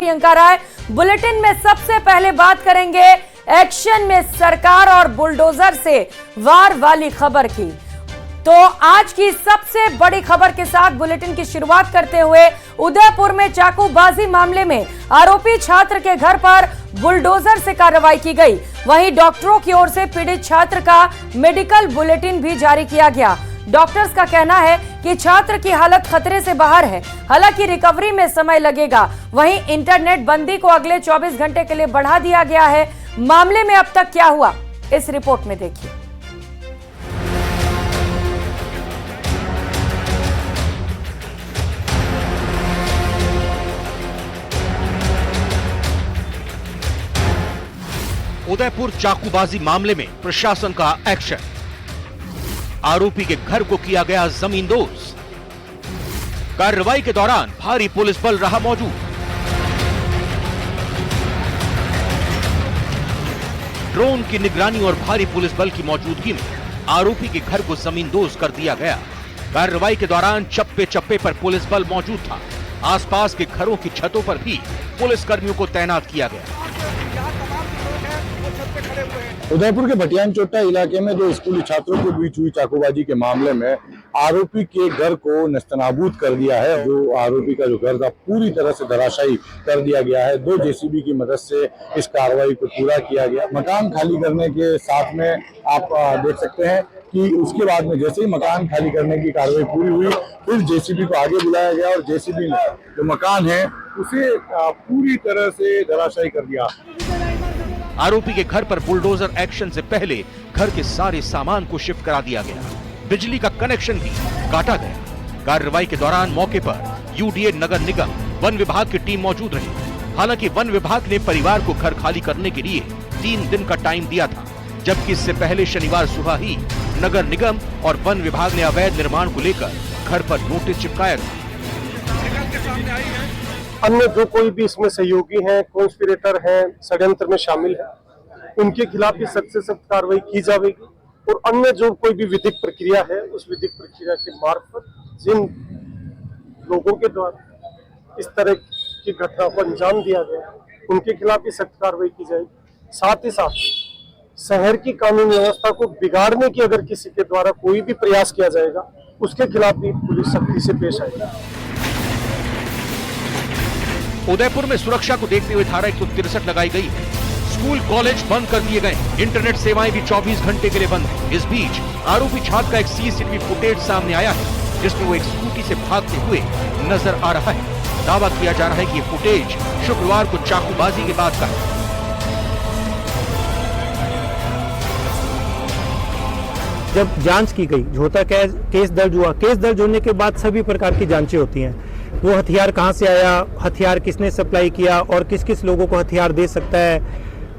प्रियंका राय। Bulletin में सबसे पहले बात करेंगे एक्शन में सरकार और बुलडोजर से वार वाली खबर की। तो आज की सबसे बड़ी खबर के साथ बुलेटिन की शुरुआत करते हुए उदयपुर में चाकूबाजी मामले में आरोपी छात्र के घर पर बुलडोजर से कार्रवाई की गई। वहीं डॉक्टरों की ओर से पीड़ित छात्र का मेडिकल बुलेटिन भी जारी किया गया। डॉक्टर्स का कहना है कि छात्र की हालत खतरे से बाहर है, हालांकि रिकवरी में समय लगेगा। वहीं इंटरनेट बंदी को अगले 24 घंटे के लिए बढ़ा दिया गया है। मामले में अब तक क्या हुआ, इस रिपोर्ट में देखिए। उदयपुर चाकूबाजी मामले में प्रशासन का एक्शन। आरोपी के घर को किया गया जमींदोज। कार्रवाई के दौरान भारी पुलिस बल रहा मौजूद। ड्रोन की निगरानी और भारी पुलिस बल की मौजूदगी में आरोपी के घर को जमींदोज कर दिया गया। कार्रवाई के दौरान चप्पे चप्पे पर पुलिस बल मौजूद था। आसपास के घरों की छतों पर भी पुलिस कर्मियों को तैनात किया गया। उदयपुर के भटियान चोट्टा इलाके में दो स्कूली छात्रों के बीच हुई चाकूबाजी के मामले में आरोपी के घर को नेस्तनाबूद कर दिया है। जो आरोपी का जो घर था पूरी तरह से धराशायी कर दिया गया है। 2 जेसीबी की मदद से इस कार्रवाई को पूरा किया गया। मकान खाली करने के साथ में आप देख सकते हैं कि उसके बाद में जैसे ही मकान खाली करने की कार्रवाई पूरी हुई, फिर जेसीबी को आगे बुलाया गया और जेसीबी ने जो मकान है उसे पूरी तरह से धराशायी कर दिया। आरोपी के घर पर बुलडोजर एक्शन से पहले घर के सारे सामान को शिफ्ट करा दिया गया। बिजली का कनेक्शन भी काटा गया। कार्रवाई के दौरान मौके पर यूडीए, नगर निगम, वन विभाग की टीम मौजूद रही। हालांकि वन विभाग ने परिवार को घर खाली करने के लिए 3 दिन का टाइम दिया था, जबकि इससे पहले शनिवार सुबह ही नगर निगम और वन विभाग ने अवैध निर्माण को लेकर घर पर नोटिस चिपकाया था। अन्य जो कोई भी इसमें सहयोगी हैं, कॉन्स्पिरेटर हैं, षड्यंत्र में शामिल हैं, उनके खिलाफ भी सख्त से सख्त कार्रवाई की जाएगी। और अन्य जो कोई भी विधिक प्रक्रिया है, उस विधिक प्रक्रिया के मार्फत जिन लोगों के द्वारा इस तरह की घटना को अंजाम दिया गया, उनके खिलाफ भी सख्त कार्रवाई की जाएगी। साथ ही साथ शहर की कानून व्यवस्था को बिगाड़ने की अगर किसी के द्वारा कोई भी प्रयास किया जाएगा, उसके खिलाफ भी पुलिस सख्ती से पेश आएगी। उदयपुर में सुरक्षा को देखते हुए धारा 163 लगाई गई है। स्कूल कॉलेज बंद कर दिए गए। इंटरनेट सेवाएं भी 24 घंटे के लिए बंद है। इस बीच आरोपी छात्र का एक सीसीटीवी फुटेज सामने आया है, जिसमें वो एक स्कूटी से भागते हुए नजर आ रहा है। दावा किया जा रहा है कि ये फुटेज शुक्रवार को चाकूबाजी के बाद का है। जब जांच की गई, झोता केस दर्ज हुआ। केस दर्ज होने के बाद सभी प्रकार की जांचें होती हैं। वो हथियार कहाँ से आया, हथियार किसने सप्लाई किया और किस किस लोगों को हथियार दे सकता है,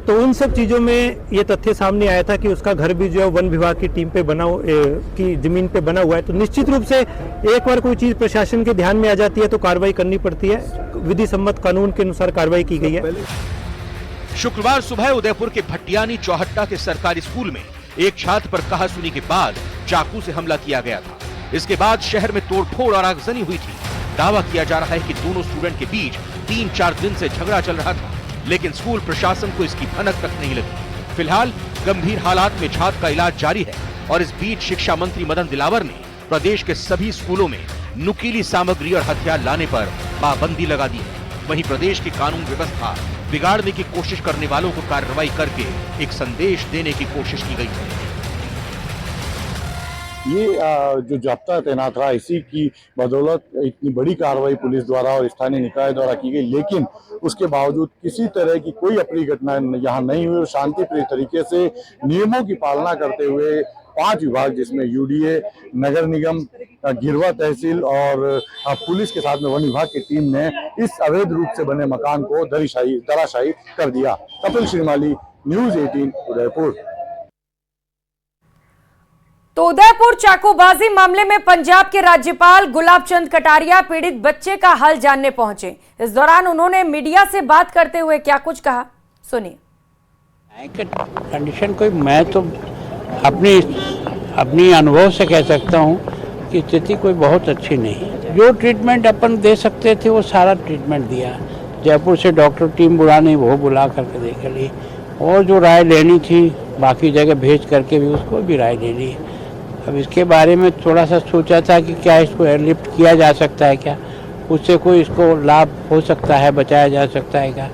तो उन सब चीज़ों में ये तथ्य सामने आया था कि उसका घर भी जो है वन विभाग की टीम पे की जमीन पे बना हुआ है। तो निश्चित रूप से एक बार कोई चीज़ प्रशासन के ध्यान में आ जाती है तो कार्रवाई करनी पड़ती है। विधि सम्मत कानून के अनुसार कार्रवाई की गई है। शुक्रवार सुबह उदयपुर के भटियानी चौहट्टा के सरकारी स्कूल में एक छात्र पर कहासुनी के बाद चाकू से हमला किया गया था। इसके बाद शहर में तोड़फोड़ और आगजनी हुई थी। दावा किया जा रहा है कि दोनों स्टूडेंट के बीच 3-4 दिन से झगड़ा चल रहा था, लेकिन स्कूल प्रशासन को इसकी भनक तक नहीं लगी। फिलहाल गंभीर हालात में छात्र का इलाज जारी है और इस बीच शिक्षा मंत्री मदन दिलावर ने प्रदेश के सभी स्कूलों में नुकीली सामग्री और हथियार लाने पर पाबंदी लगा दी है। वहीं प्रदेश की कानून व्यवस्था बिगाड़ने की कोशिश करने वालों को कार्रवाई करके एक संदेश देने की कोशिश की गई है। ये जो जाब्ता तैनात रहा, इसी की बदौलत इतनी बड़ी कार्रवाई पुलिस द्वारा और स्थानीय निकाय द्वारा की गई, लेकिन उसके बावजूद किसी तरह की कोई अप्रिय घटना यहाँ नहीं हुई और शांतिप्रिय तरीके से नियमों की पालना करते हुए 5 विभाग, जिसमें यूडीए, नगर निगम, गिरवा तहसील और पुलिस के साथ में वन विभाग की टीम ने इस अवैध रूप से बने मकान को धराशायी कर दिया। कपिल श्रीमाली, न्यूज़ 18 उदयपुर। तो उदयपुर चाकूबाजी मामले में पंजाब के राज्यपाल गुलाब चंद कटारिया पीड़ित बच्चे का हाल जानने पहुंचे। इस दौरान उन्होंने मीडिया से बात करते हुए क्या कुछ कहा, सुनिए। कंडीशन कोई, मैं तो अपनी अनुभव से कह सकता हूं कि स्थिति कोई बहुत अच्छी नहीं। जो ट्रीटमेंट अपन दे सकते थे वो सारा ट्रीटमेंट दिया। जयपुर से डॉक्टर टीम बुलानी, वो बुला करके देख ली, और जो राय लेनी थी बाकी जगह भेज करके भी उसको भी राय ले ली। अब इसके बारे में थोड़ा सा सोचा था कि क्या इसको एयरलिफ्ट किया जा सकता है, क्या उससे कोई इसको लाभ हो सकता है, बचाया जा सकता है क्या,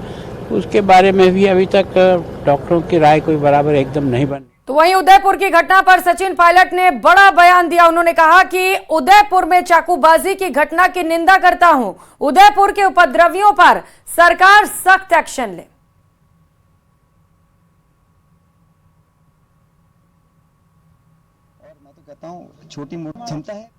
उसके बारे में भी अभी तक डॉक्टरों की राय कोई बराबर एकदम नहीं बनी। तो वहीं उदयपुर की घटना पर सचिन पायलट ने बड़ा बयान दिया। उन्होंने कहा कि उदयपुर में चाकूबाजी की घटना की निंदा करता हूं। उदयपुर के उपद्रवियों पर सरकार सख्त एक्शन ले। और मैं तो कहता हूं छोटी मोटी क्षमता है।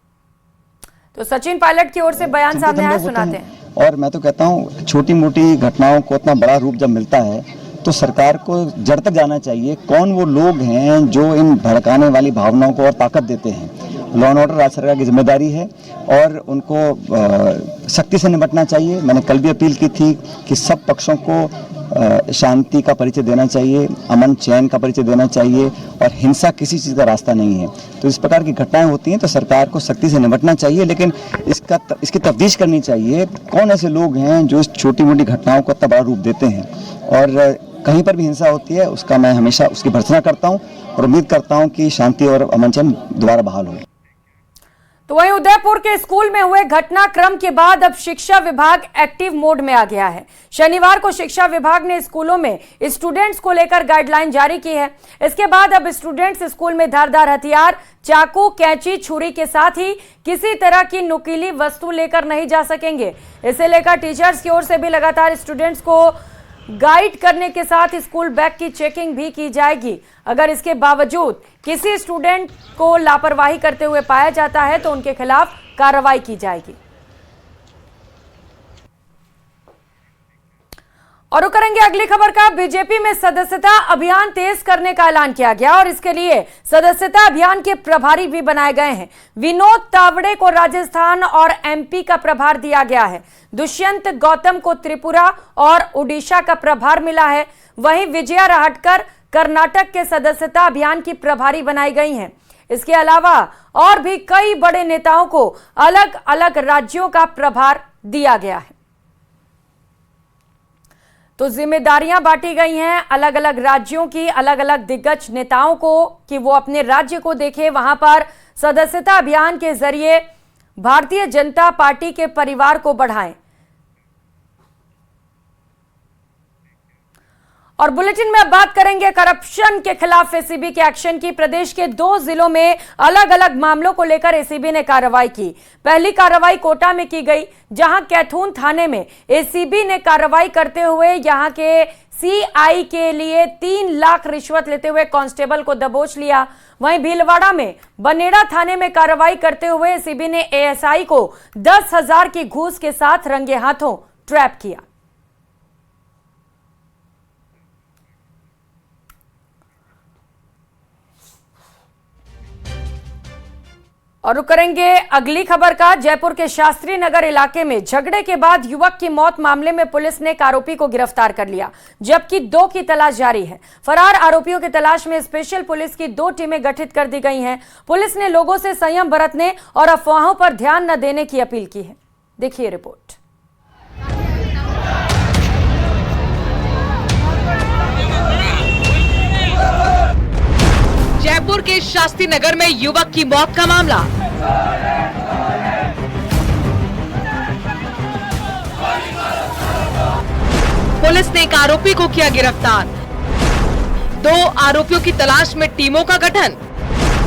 तो सचिन पायलट की ओर से बयान सामने आया, सुनाते हैं। और मैं तो कहता हूं छोटी मोटी घटनाओं को इतना बड़ा रूप जब मिलता है तो सरकार को जड़ तक जाना चाहिए। कौन वो लोग हैं जो इन भड़काने वाली भावनाओं को और ताकत देते हैं। लॉ एंड ऑर्डर राज्य सरकार की जिम्मेदारी है और उनको सख्ती से निपटना चाहिए। मैंने कल भी अपील की थी कि सब पक्षों को शांति का परिचय देना चाहिए, अमन चैन का परिचय देना चाहिए, और हिंसा किसी चीज़ का रास्ता नहीं है। तो इस प्रकार की घटनाएं होती हैं तो सरकार को सख्ती से निपटना चाहिए, लेकिन इसकी तफ्तीश करनी चाहिए। कौन ऐसे लोग हैं जो इस छोटी मोटी घटनाओं को इतना बड़ा रूप देते हैं, और कहीं पर भी हिंसा होती है उसका मैं हमेशा उसकी भर्त्सना करता हूं और उम्मीद करता हूं कि शांति और अमन चैन दोबारा बहाल हो। तो वहीं उदयपुर के स्कूल में हुए घटनाक्रम के बाद अब शिक्षा विभाग एक्टिव मोड में आ गया है। शनिवार को शिक्षा विभाग ने स्कूलों में स्टूडेंट्स को लेकर गाइडलाइन जारी की है। इसके बाद अब स्टूडेंट्स स्कूल में धारदार हथियार, चाकू, कैंची, छुरी के साथ ही किसी तरह की नुकीली वस्तु लेकर नहीं जा सकेंगे। इसे लेकर टीचर्स की ओर से भी लगातार स्टूडेंट्स को गाइड करने के साथ स्कूल बैग की चेकिंग भी की जाएगी। अगर इसके बावजूद किसी स्टूडेंट को लापरवाही करते हुए पाया जाता है तो उनके खिलाफ कार्रवाई की जाएगी। और करेंगे अगली खबर का। बीजेपी में सदस्यता अभियान तेज करने का ऐलान किया गया और इसके लिए सदस्यता अभियान के प्रभारी भी बनाए गए हैं। विनोद तावड़े को राजस्थान और एमपी का प्रभार दिया गया है। दुष्यंत गौतम को त्रिपुरा और उड़ीसा का प्रभार मिला है। वहीं विजया राहटकर कर्नाटक के सदस्यता अभियान की प्रभारी बनाई गई हैं। इसके अलावा और भी कई बड़े नेताओं को अलग अलग राज्यों का प्रभार दिया गया है। तो जिम्मेदारियां बांटी गई हैं अलग अलग राज्यों की, अलग अलग दिग्गज नेताओं को कि वो अपने राज्य को देखें, वहां पर सदस्यता अभियान के जरिए भारतीय जनता पार्टी के परिवार को बढ़ाएं। और बुलेटिन में अब बात करेंगे करप्शन के खिलाफ एसीबी के एक्शन की। प्रदेश के 2 जिलों में अलग अलग मामलों को लेकर एसीबी ने कार्रवाई की। पहली कार्रवाई कोटा में की गई, जहां कैथून थाने में एसीबी ने कार्रवाई करते हुए यहां के सीआई के लिए 3 लाख रिश्वत लेते हुए कांस्टेबल को दबोच लिया। वहीं भीलवाड़ा में बनेड़ा थाने में कार्रवाई करते हुए एसीबी ने एएसआई को 10,000 की घूस के साथ रंगे हाथों ट्रैप किया। और करेंगे अगली खबर का। जयपुर के शास्त्री नगर इलाके में झगड़े के बाद युवक की मौत मामले में पुलिस ने एक आरोपी को गिरफ्तार कर लिया, जबकि 2 की तलाश जारी है। फरार आरोपियों की तलाश में स्पेशल पुलिस की 2 टीमें गठित कर दी गई हैं। पुलिस ने लोगों से संयम बरतने और अफवाहों पर ध्यान न देने की अपील की है। देखिए रिपोर्ट। जयपुर के शास्त्री नगर में युवक की मौत का मामला। पुलिस ने एक आरोपी को किया गिरफ्तार। 2 आरोपियों की तलाश में टीमों का गठन।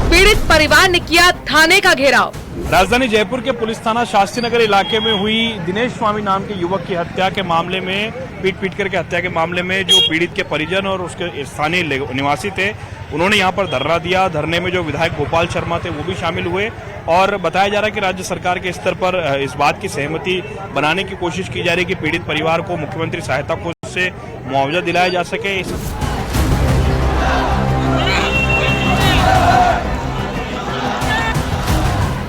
पीड़ित परिवार ने किया थाने का घेराव। राजधानी जयपुर के पुलिस थाना शास्त्री नगर इलाके में हुई दिनेश स्वामी नाम के युवक की हत्या के मामले में, पीट करके हत्या के मामले में जो पीड़ित के परिजन और उसके स्थानीय निवासी थे, उन्होंने यहां पर धरना दिया। धरने में जो विधायक गोपाल शर्मा थे वो भी शामिल हुए और बताया जा रहा है कि राज्य सरकार के स्तर पर इस बात की सहमति बनाने की कोशिश की जा रही है कि पीड़ित परिवार को मुख्यमंत्री सहायता कोष से मुआवजा दिलाया जा सके।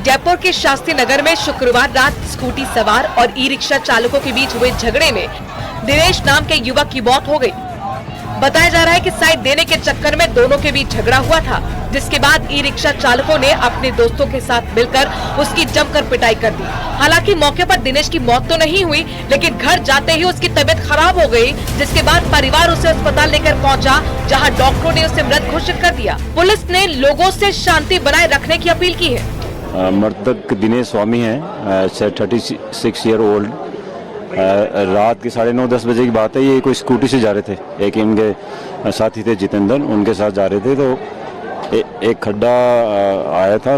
जयपुर के शास्त्री नगर में शुक्रवार रात स्कूटी सवार और ई रिक्शा चालकों के बीच हुए झगड़े में दिनेश नाम के युवक की मौत हो गई। बताया जा रहा है कि साइड देने के चक्कर में दोनों के बीच झगड़ा हुआ था, जिसके बाद ई रिक्शा चालकों ने अपने दोस्तों के साथ मिलकर उसकी जमकर पिटाई कर दी। हालांकि मौके पर दिनेश की मौत तो नहीं हुई, लेकिन घर जाते ही उसकी तबीयत खराब हो गई, जिसके बाद परिवार उसे अस्पताल लेकर पहुंचा, जहां डॉक्टरों ने उसे मृत घोषित कर दिया। पुलिस ने लोगों से शांति बनाए रखने की अपील की है। मृतक दिनेश स्वामी है, 36 ईयर ओल्ड। रात के 9:30-10 बजे की बात है। ये कोई स्कूटी से जा रहे थे, एक इनके साथी थे जितेंद्र, उनके साथ जा रहे थे। तो एक खड्डा आया था,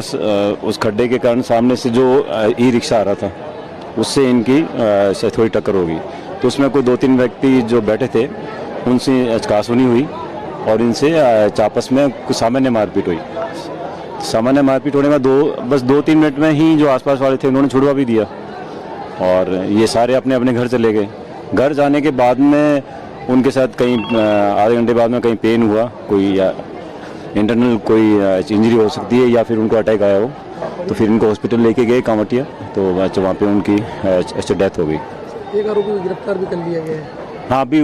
उस खड्डे के कारण सामने से जो ई रिक्शा आ रहा था उससे इनकी से थोड़ी टक्कर हो गई। तो उसमें कोई 2-3 व्यक्ति जो बैठे थे उनसे अचकासुनी हुई और इनसे आपस में कुछ सामान्य मारपीट हुई। सामान्य मारपीट होने में बस 2-3 मिनट में ही जो आसपास वाले थे उन्होंने छुड़वा भी दिया और ये सारे अपने अपने घर चले गए। घर जाने के बाद में उनके साथ कहीं आधे घंटे बाद में कहीं पेन हुआ, कोई इंटरनल कोई इंजरी हो सकती है या फिर उनको अटैक आया हो, तो फिर इनको हॉस्पिटल लेके गए कांवटिया, तो वहाँ पे उनकी डेथ हो गई। एक आरोपी को गिरफ्तार भी कर लिया गया है। हाँ, अभी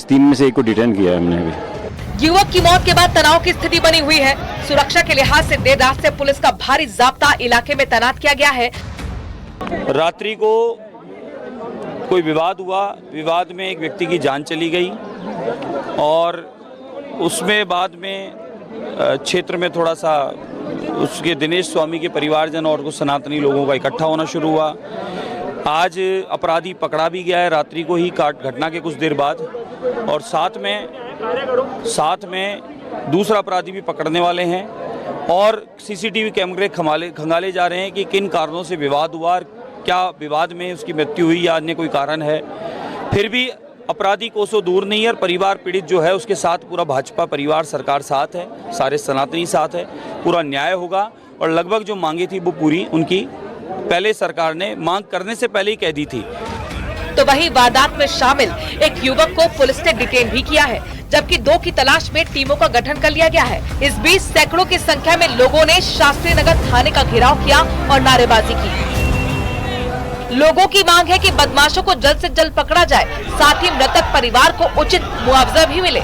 3 में से 1 को डिटेन किया है हमने अभी। युवक की मौत के बाद तनाव की स्थिति बनी हुई है। सुरक्षा के लिहाज से देर रात से पुलिस का भारी जाब्ता इलाके में तैनात किया गया है। रात्रि को कोई विवाद हुआ, विवाद में एक व्यक्ति की जान चली गई और उसमें बाद में क्षेत्र में थोड़ा सा उसके दिनेश स्वामी के परिवारजन और कुछ सनातनी लोगों का इकट्ठा होना शुरू हुआ। आज अपराधी पकड़ा भी गया है रात्रि को ही घटना के कुछ देर बाद, और साथ में दूसरा अपराधी भी पकड़ने वाले हैं और सीसीटीवी कैमरे खंगाले जा रहे हैं कि किन कारणों से विवाद हुआ, क्या विवाद में उसकी मृत्यु हुई या अन्य कोई कारण है। फिर भी अपराधी कोसों दूर नहीं है और परिवार पीड़ित जो है उसके साथ पूरा भाजपा परिवार सरकार साथ है, सारे सनातनी साथ है, पूरा न्याय होगा और लगभग जो मांगी थी वो पूरी उनकी पहले सरकार ने मांग करने से पहले ही कह दी थी। तो वही वारदात में शामिल एक युवक को पुलिस ने डिटेन भी किया है, जबकि 2 की तलाश में टीमों का गठन कर लिया गया है। इस बीच सैकड़ों की संख्या में लोगों ने शास्त्री नगर थाने का घेराव किया और नारेबाजी की। लोगों की मांग है कि बदमाशों को जल्द से जल्द पकड़ा जाए, साथ ही मृतक परिवार को उचित मुआवजा भी मिले।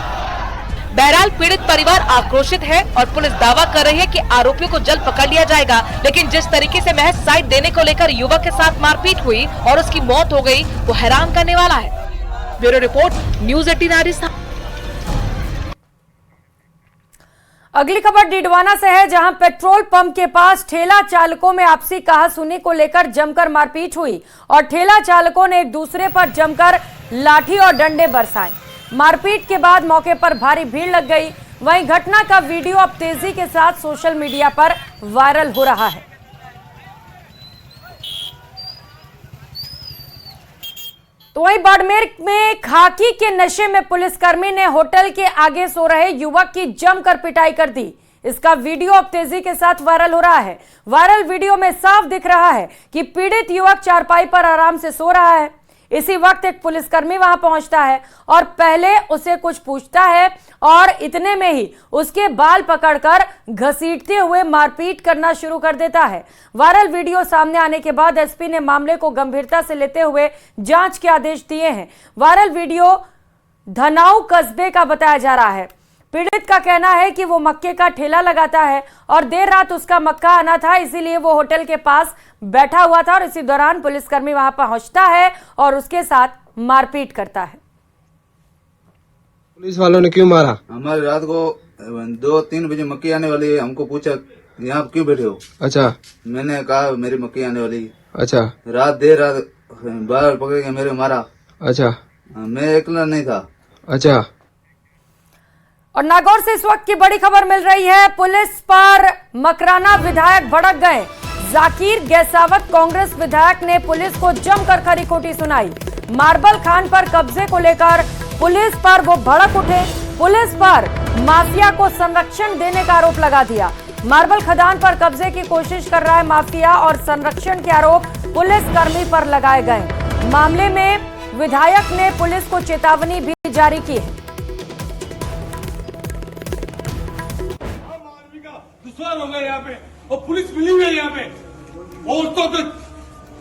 बहरहाल पीड़ित परिवार आक्रोशित है और पुलिस दावा कर रही है कि आरोपियों को जल्द पकड़ लिया जाएगा, लेकिन जिस तरीके से महज साइड देने को लेकर युवक के साथ मारपीट हुई और उसकी मौत हो गई, वो हैरान करने वाला है। Bureau report, news 18 Rajasthan. अगली खबर डीडवाना से है, जहां पेट्रोल पंप के पास ठेला चालकों में आपसी कहासुनी को लेकर जमकर मारपीट हुई और ठेला चालकों ने एक दूसरे पर जमकर लाठी और डंडे बरसाए। मारपीट के बाद मौके पर भारी भीड़ लग गई। वहीं घटना का वीडियो अब तेजी के साथ सोशल मीडिया पर वायरल हो रहा है। तो वहीं बाड़मेर में खाकी के नशे में पुलिसकर्मी ने होटल के आगे सो रहे युवक की जमकर पिटाई कर दी। इसका वीडियो अब तेजी के साथ वायरल हो रहा है। वायरल वीडियो में साफ दिख रहा है कि पीड़ित युवक चारपाई पर आराम से सो रहा है। इसी वक्त एक पुलिसकर्मी वहां पहुंचता है और पहले उसे कुछ पूछता है और इतने में ही उसके बाल पकड़कर घसीटते हुए मारपीट करना शुरू कर देता है। वायरल वीडियो सामने आने के बाद एसपी ने मामले को गंभीरता से लेते हुए जांच के आदेश दिए हैं। वायरल वीडियो धनाऊ कस्बे का बताया जा रहा है। पीड़ित का कहना है कि वो मक्के का ठेला लगाता है और देर रात उसका मक्का आना था, इसीलिए वो होटल के पास बैठा हुआ था और इसी दौरान पुलिसकर्मी वहां पहुंचता है और उसके साथ मारपीट करता है। पुलिस वालों ने क्यों मारा? हमारे रात को 2-3 बजे मक्की आने वाली है, हमको पूछा यहाँ क्यों बैठे हो। अच्छा। मैंने कहा मेरी मक्की आने वाली। अच्छा। देर रात बाहर पकड़ के मेरे मारा। अच्छा। मैं अकेला नहीं था। अच्छा। और नागौर से इस वक्त की बड़ी खबर मिल रही है। पुलिस पर मकराना विधायक भड़क गए। जाकिर गैसावत कांग्रेस विधायक ने पुलिस को जमकर खरी खोटी सुनाई। मार्बल खान पर कब्जे को लेकर पुलिस पर वो भड़क उठे। पुलिस पर माफिया को संरक्षण देने का आरोप लगा दिया। मार्बल खदान पर कब्जे की कोशिश कर रहा है माफिया और संरक्षण के आरोप पुलिस कर्मी पर लगाए गए। मामले में विधायक ने पुलिस को चेतावनी भी जारी की है। हो गए यहाँ पे और पुलिस मिली हुई है यहाँ पे। औरतों को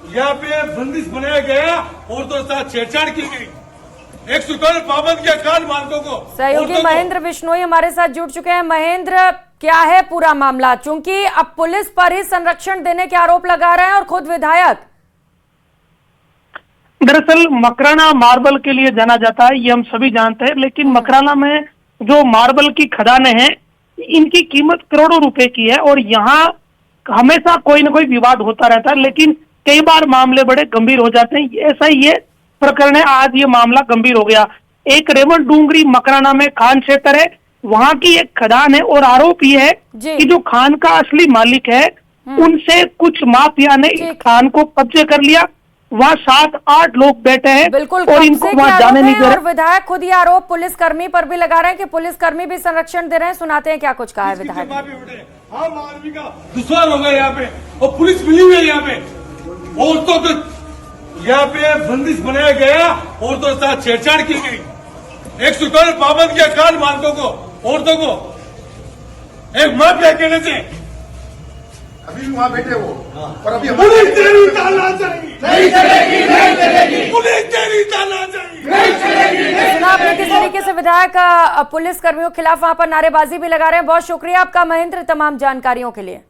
यहाँ पे बंदिश बनाया गया, औरतों के साथ छेड़छाड़ की गई। 100 पाबंद किया काल मार्गों को। सहयोगी महेंद्र बिश्नोई हमारे साथ जुड़ चुके हैं। महेंद्र, क्या है पूरा मामला, चूंकि अब पुलिस पर ही संरक्षण देने के आरोप लगा रहे हैं और खुद विधायक। दरअसल मकराना मार्बल के लिए जाना जाता है, ये हम सभी जानते हैं, लेकिन मकराना में जो मार्बल की खदानें हैं इनकी कीमत करोड़ों रुपए की है और यहाँ हमेशा कोई ना कोई विवाद होता रहता है, लेकिन कई बार मामले बड़े गंभीर हो जाते हैं। ऐसा ही ये प्रकरण है, आज ये मामला गंभीर हो गया। एक रेवण डूंगरी मकराना में खान क्षेत्र है, वहाँ की एक खदान है और आरोप ये है कि जो खान का असली मालिक है उनसे कुछ माफिया ने इस खान को कब्जे कर लिया। वहाँ 7-8 लोग बैठे हैं बिल्कुल और इनको वहाँ जाने नहीं दे रहे। और विधायक खुद ये आरोप पुलिसकर्मी पर भी लगा रहे हैं कि पुलिसकर्मी भी संरक्षण दे रहे हैं। सुनाते हैं क्या कुछ कहा है विधायक। हम आदमी का दुश्मन हो गए यहाँ पे और पुलिस मिली हुई है यहाँ पे। औरतों को यहाँ पे बंदिश बनाया गया, औरतों के साथ छेड़छाड़ की गई, 100 पाबंद किया कान मार्गों को, औरतों को एक माफिया कहने से। अभी भी वहाँ बैठे वो और अभी पुलिस तेरी ताना चाहिए, नहीं चलेगी, नहीं चलेगी, पुलिस तेरी ताना चाहिए, नहीं चलेगी। सुना आपने किस तरीके से विधायक पुलिस कर्मियों के खिलाफ वहां पर नारेबाजी भी लगा रहे हैं। बहुत शुक्रिया आपका महेंद्र तमाम जानकारियों के लिए।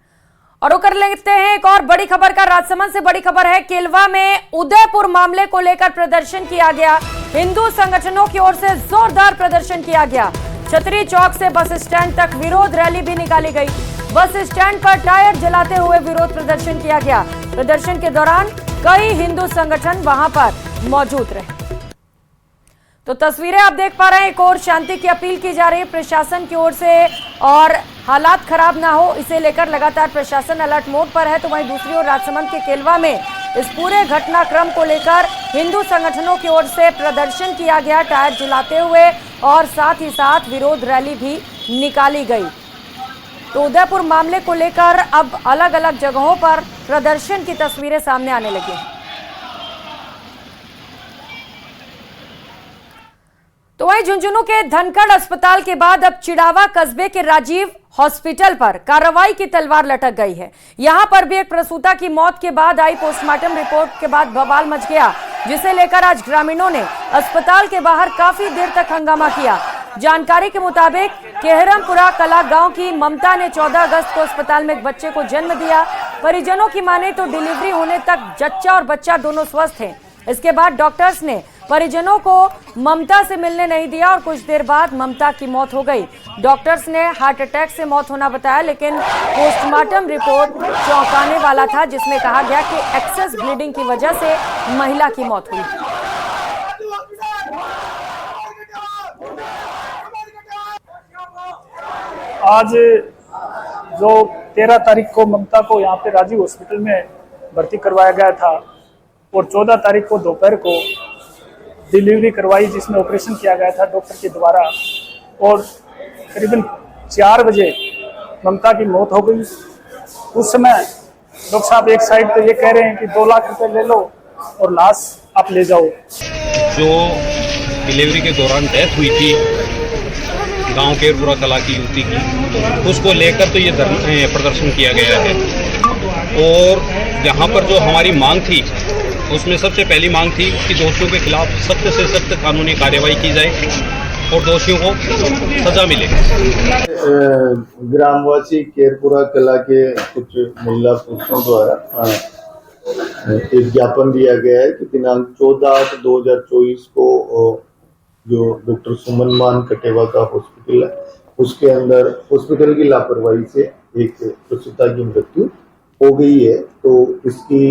और वो कर लेते हैं एक और बड़ी खबर का। राजसमंद से बड़ी खबर है, केलवा में उदयपुर मामले को लेकर प्रदर्शन किया गया। हिंदू संगठनों की ओर से जोरदार प्रदर्शन किया गया। छतरी चौक से बस स्टैंड तक विरोध रैली भी निकाली गई। बस स्टैंड पर टायर जलाते हुए विरोध प्रदर्शन किया गया। प्रदर्शन के दौरान कई हिंदू संगठन वहां पर मौजूद रहे। तो तस्वीरें आप देख पा रहे हैं, एक और शांति की अपील की जा रही है प्रशासन की ओर से और हालात खराब ना हो इसे लेकर लगातार प्रशासन अलर्ट मोड पर है। तो वहीं दूसरी ओर राजसमंद के केलवा में इस पूरे घटनाक्रम को लेकर हिंदू संगठनों की ओर से प्रदर्शन किया गया, टायर जलाते हुए, और साथ ही साथ विरोध रैली भी निकाली गई। तो उदयपुर मामले को लेकर अब अलग अलग जगहों पर प्रदर्शन की तस्वीरें सामने आने लगी। तो वहीं झुंझुनू के धनखड़ अस्पताल के बाद अब चिड़ावा कस्बे के राजीव हॉस्पिटल पर कार्रवाई की तलवार लटक गई है। यहां पर भी एक प्रसूता की मौत के बाद आई पोस्टमार्टम रिपोर्ट के बाद बवाल मच गया, जिसे लेकर आज ग्रामीणों ने अस्पताल के बाहर काफी देर तक हंगामा किया। जानकारी के मुताबिक केहरमपुरा कला गांव की ममता ने 14 अगस्त को अस्पताल में एक बच्चे को जन्म दिया। परिजनों की माने तो डिलीवरी होने तक जच्चा और बच्चा दोनों स्वस्थ हैं। इसके बाद डॉक्टर्स ने परिजनों को ममता से मिलने नहीं दिया और कुछ देर बाद ममता की मौत हो गई। डॉक्टर्स ने हार्ट अटैक से मौत होना बताया, लेकिन पोस्टमार्टम रिपोर्ट चौंकाने वाला था, जिसमें कहा गया कि एक्सेस ब्लीडिंग की वजह से महिला की मौत हुई। आज जो 13 तारीख को ममता को यहाँ पे राजीव हॉस्पिटल में भर्ती करवाया गया था और 14 तारीख को दोपहर को डिलीवरी करवाई, जिसमें ऑपरेशन किया गया था डॉक्टर के द्वारा, और करीबन 4 बजे ममता की मौत हो गई। उस समय डॉक्टर साहब एक साइड पे ये कह रहे हैं कि 2 लाख रुपए ले लो और लाश आप ले जाओ। जो डिलीवरी के दौरान डेथ हुई थी गांव केरपुरा कला की युवती की, उसको लेकर तो ये प्रदर्शन किया गया है। और यहाँ पर जो हमारी मांग थी उसमें सबसे पहली मांग थी कि दोषियों के खिलाफ सख्त से सख्त कानूनी कार्रवाई की जाए और दोषियों को सजा मिले। ग्रामवासी केरपुरा कला के कुछ महिला पुरुषों द्वारा एक ज्ञापन दिया गया है कि दिनांक 14/8/2024 को जो डॉक्टर सुमन मान कटेवा का हॉस्पिटल है, उसके अंदर हॉस्पिटल की लापरवाही से एक प्रसूता की मृत्यु हो गई है। तो इसकी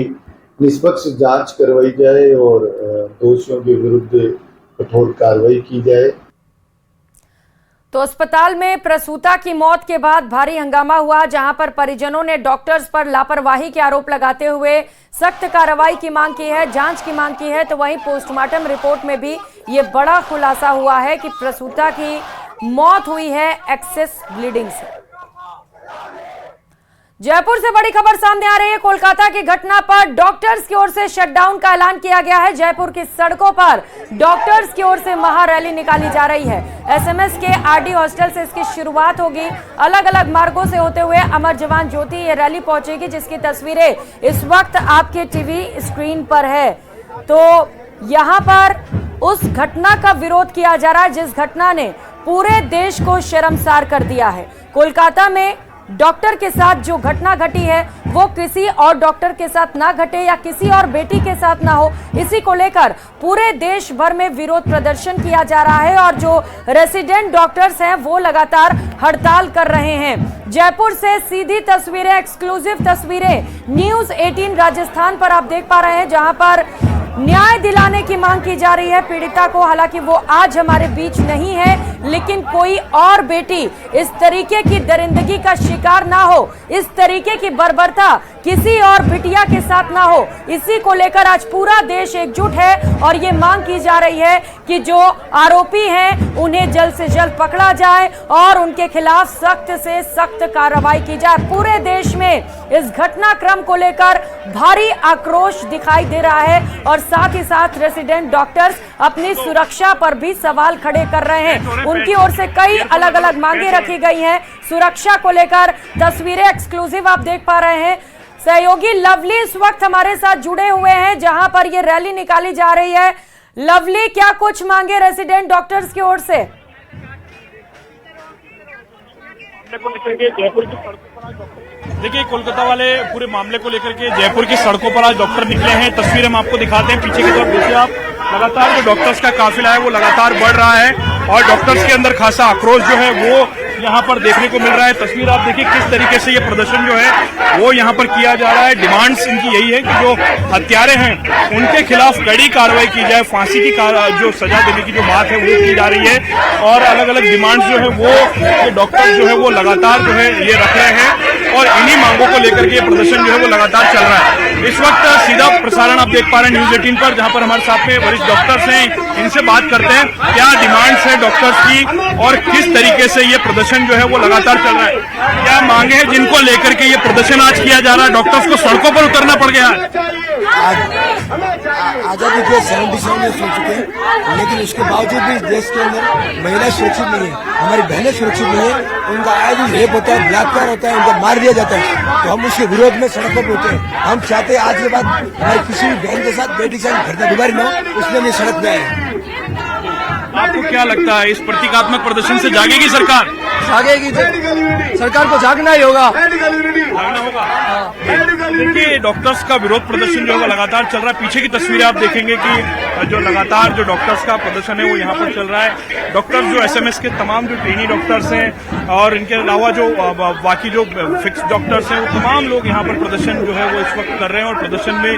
निष्पक्ष जांच करवाई जाए और दोषियों के विरुद्ध कठोर कार्रवाई की जाए। तो अस्पताल में प्रसूता की मौत के बाद भारी हंगामा हुआ, जहां पर परिजनों ने डॉक्टर्स पर लापरवाही के आरोप लगाते हुए सख्त कार्रवाई की मांग की है, जांच की मांग की है। तो वहीं पोस्टमार्टम रिपोर्ट में भी ये बड़ा खुलासा हुआ है कि प्रसूता की मौत हुई है एक्सेस ब्लीडिंग से। जयपुर से बड़ी खबर सामने आ रही है। कोलकाता की घटना पर डॉक्टर्स की ओर से शटडाउन का ऐलान किया गया है। जयपुर की सड़कों पर डॉक्टर्स की ओर से महारैली निकाली जा रही है। एसएमएस के आरडी हॉस्टल से इसकी शुरुआत होगी। अलग अलग मार्गों से होते हुए अमर जवान ज्योति ये रैली पहुंचेगी, जिसकी तस्वीरें इस वक्त आपके टीवी स्क्रीन पर है। तो यहाँ पर उस घटना का विरोध किया जा रहा है जिस घटना ने पूरे देश को शर्मसार कर दिया है। कोलकाता में डॉक्टर के साथ जो घटना घटी है वो किसी और डॉक्टर के साथ ना घटे या किसी और बेटी के साथ ना हो, इसी को लेकर पूरे देश भर में विरोध प्रदर्शन किया जा रहा है और जो रेसिडेंट डॉक्टर्स हैं वो लगातार हड़ताल कर रहे हैं। जयपुर से सीधी तस्वीरें, एक्सक्लूसिव तस्वीरें न्यूज़ 18 राजस्थान पर आप देख पा रहे हैं, जहां पर न्याय दिलाने की मांग की जा रही है पीड़िता को। हालांकि वो आज हमारे बीच नहीं है, लेकिन कोई और बेटी इस तरीके की दरिंदगी का शिकार ना हो, इस तरीके की बर्बरता किसी और बिटिया के साथ ना हो, इसी को लेकर आज पूरा देश एकजुट है और ये मांग की जा रही है कि जो आरोपी हैं उन्हें जल्द से जल्द पकड़ा जाए और उनके खिलाफ सख्त से सख्त कार्रवाई की जाए। पूरे देश में इस घटनाक्रम को लेकर भारी आक्रोश दिखाई दे रहा है और साथ ही साथ रेसिडेंट डॉक्टर्स अपनी सुरक्षा पर भी सवाल खड़े कर रहे हैं। उनकी ओर से कई अलग अलग मांगे रखी गई हैं सुरक्षा को लेकर। तस्वीरें एक्सक्लूसिव आप देख पा रहे हैं। सहयोगी लवली इस वक्त हमारे साथ जुड़े हुए हैं जहां पर ये रैली निकाली जा रही है। लवली, क्या कुछ मांगे रेसिडेंट डॉक्टर्स की ओर से? देखिए, कोलकाता वाले पूरे मामले को लेकर के जयपुर की सड़कों पर आज डॉक्टर निकले हैं। तस्वीर हम आपको दिखाते हैं, पीछे की तरफ देखिए आप। लगातार जो डॉक्टर्स का काफिला है वो लगातार बढ़ रहा है और डॉक्टर्स के अंदर खासा आक्रोश जो है वो यहाँ पर देखने को मिल रहा है। तस्वीर आप देखिए किस तरीके से ये प्रदर्शन जो है वो यहाँ पर किया जा रहा है। डिमांड्स इनकी यही है कि जो हत्यारे हैं उनके खिलाफ कड़ी कार्रवाई की जाए, फांसी की जो सजा देने की जो बात है वो की जा रही है और अलग अलग डिमांड्स जो है वो ये डॉक्टर्स जो है वो लगातार जो है ये रख रहे हैं और इन्हीं मांगों को लेकर के ये प्रदर्शन जो है वो लगातार चल रहा है। इस वक्त सीधा प्रसारण आप देख पा रहे हैं न्यूज़ 18 पर, जहां पर हमारे साथ में वरिष्ठ डॉक्टर्स हैं। इनसे बात करते हैं क्या डिमांड्स है डॉक्टर्स की और किस तरीके से ये प्रदर्शन जो है वो लगातार चल रहा है। क्या मांगे हैं जिनको लेकर के ये प्रदर्शन आज किया जा रहा है? डॉक्टर्स को सड़कों पर उतरना पड़ गया है। आजादी के 77 ईयर्स हो चुके हैं, लेकिन उसके बावजूद भी देश के अंदर महिला सुरक्षित नहीं है, हमारी बहनें सुरक्षित नहीं है। उनका आए दिन रेप होता है, बलात्कार होता है, उनको मार दिया जाता है, तो हम उसके विरोध में सड़कों पर उतरे। हम चाहते हैं आज के बाद हमारी किसी भी बहन के साथ, बेटी के साथ घटना दोबारा न हो, उसमें नहीं सड़क पे आए। आपको क्या लगता है इस प्रतीकात्मक प्रदर्शन से जागेगी सरकार? जागेगी, सरकार को जागना ही होगा। देखिए, डॉक्टर्स का विरोध प्रदर्शन जो है वो लगातार चल रहा है। पीछे की तस्वीरें आप देखेंगे कि जो लगातार जो डॉक्टर्स का प्रदर्शन है वो यहाँ पर चल रहा है। डॉक्टर्स जो एसएमएस के तमाम जो ट्रेनी डॉक्टर्स हैं और इनके अलावा जो बाकी जो फिक्स डॉक्टर्स हैं वो तमाम लोग यहाँ पर प्रदर्शन जो है वो इस वक्त कर रहे हैं और प्रदर्शन में